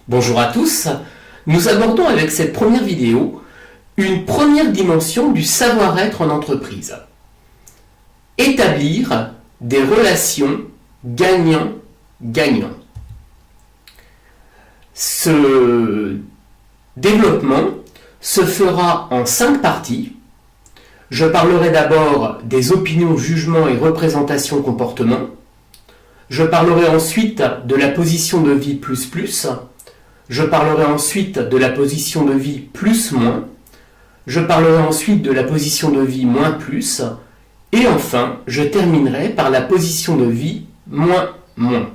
Bonjour à tous, nous abordons avec cette première vidéo une première dimension du savoir-être en entreprise. Établir des relations gagnant-gagnant. Ce développement se fera en 5 parties. Je parlerai d'abord des opinions, jugements et représentations comportement. Je parlerai ensuite de la position de vie plus. Je parlerai ensuite de la position de vie plus-moins. Je parlerai ensuite de la position de vie moins-plus. Et enfin, je terminerai par la position de vie moins-moins.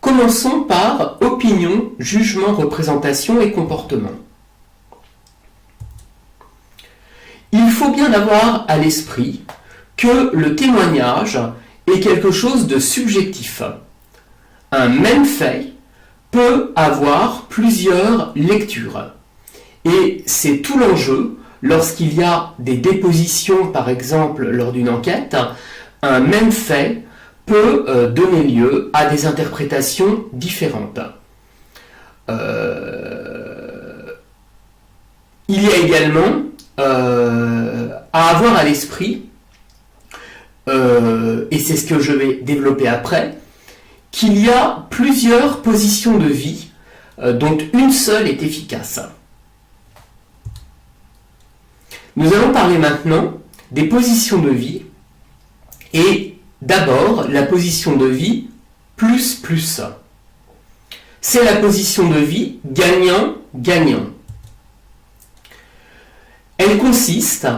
Commençons par opinion, jugement, représentation et comportement. Il faut bien avoir à l'esprit que le témoignage est quelque chose de subjectif. Un même fait peut avoir plusieurs lectures. Et c'est tout l'enjeu lorsqu'il y a des dépositions, par exemple lors d'une enquête. Un même fait peut donner lieu à des interprétations différentes. Il y a également à avoir à l'esprit, et c'est ce que je vais développer après, qu'il y a plusieurs positions de vie dont une seule est efficace. Nous allons parler maintenant des positions de vie et d'abord la position de vie plus. C'est la position de vie gagnant-gagnant. Elle consiste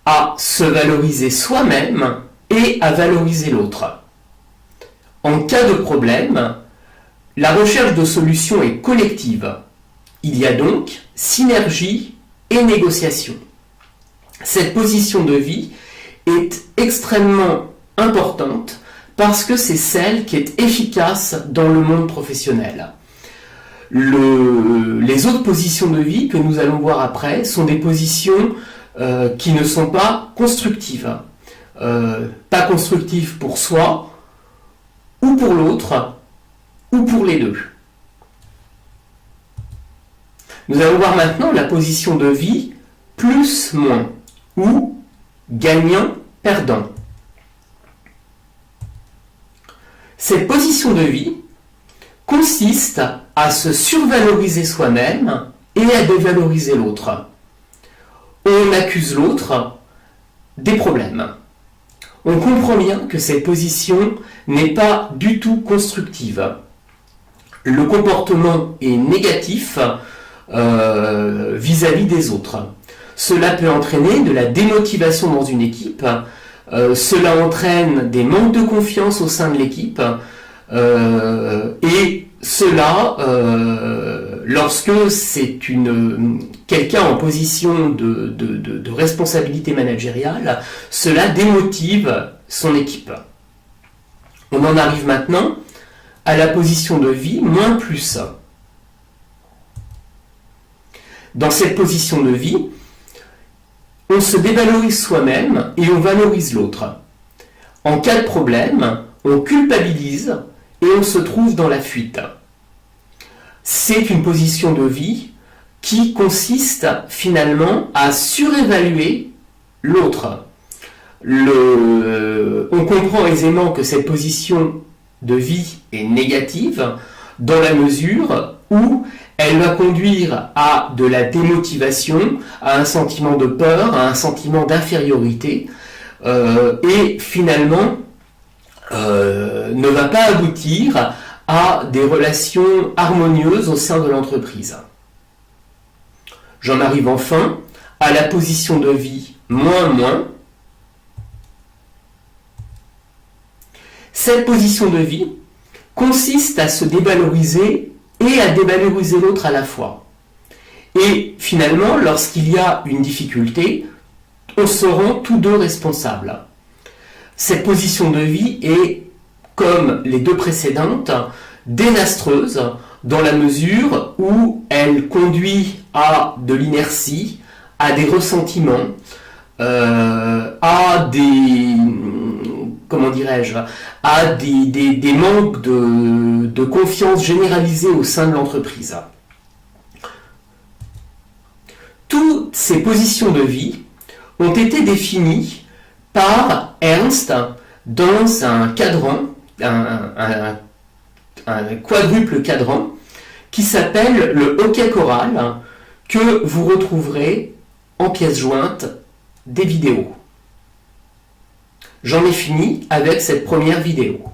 à se valoriser soi-même et à valoriser l'autre. En cas de problème, la recherche de solutions est collective. Il y a donc synergie et négociation. Cette position de vie est extrêmement importante parce que c'est celle qui est efficace dans le monde professionnel. Les autres positions de vie que nous allons voir après sont des positions qui ne sont pas constructives. Pas constructives pour soi, ou pour l'autre, ou pour les deux. Nous allons voir maintenant la position de vie plus-moins, ou gagnant-perdant. Cette position de vie consiste à se survaloriser soi-même et à dévaloriser l'autre. On accuse l'autre des problèmes. On comprend bien que cette position n'est pas du tout constructive. Le comportement est négatif vis-à-vis des autres. Cela peut entraîner de la démotivation dans une équipe, cela entraîne des manques de confiance au sein de l'équipe, et cela, lorsque c'est quelqu'un en position de responsabilité managériale, cela démotive son équipe. On en arrive maintenant à la position de vie moins plus. Dans cette position de vie, on se dévalorise soi-même et on valorise l'autre. En cas de problème, on culpabilise et on se trouve dans la fuite. C'est une position de vie qui consiste finalement à surévaluer l'autre. On comprend aisément que cette position de vie est négative dans la mesure où elle va conduire à de la démotivation, à un sentiment de peur, à un sentiment d'infériorité, et finalement ne va pas aboutir à des relations harmonieuses au sein de l'entreprise. J'en arrive enfin à la position de vie moins. Cette position de vie consiste à se dévaloriser et à dévaloriser l'autre à la fois. Et finalement, lorsqu'il y a une difficulté, on se rend tous deux responsables. Cette position de vie est, comme les deux précédentes, désastreuse dans la mesure où elle conduit à de l'inertie, à des ressentiments, à des comment dirais-je, à des manques de confiance généralisés au sein de l'entreprise. Toutes ces positions de vie ont été définies par Ernst dans un cadran, un quadruple cadran, qui s'appelle le hockey choral, que vous retrouverez en pièces jointes des vidéos. J'en ai fini avec cette première vidéo.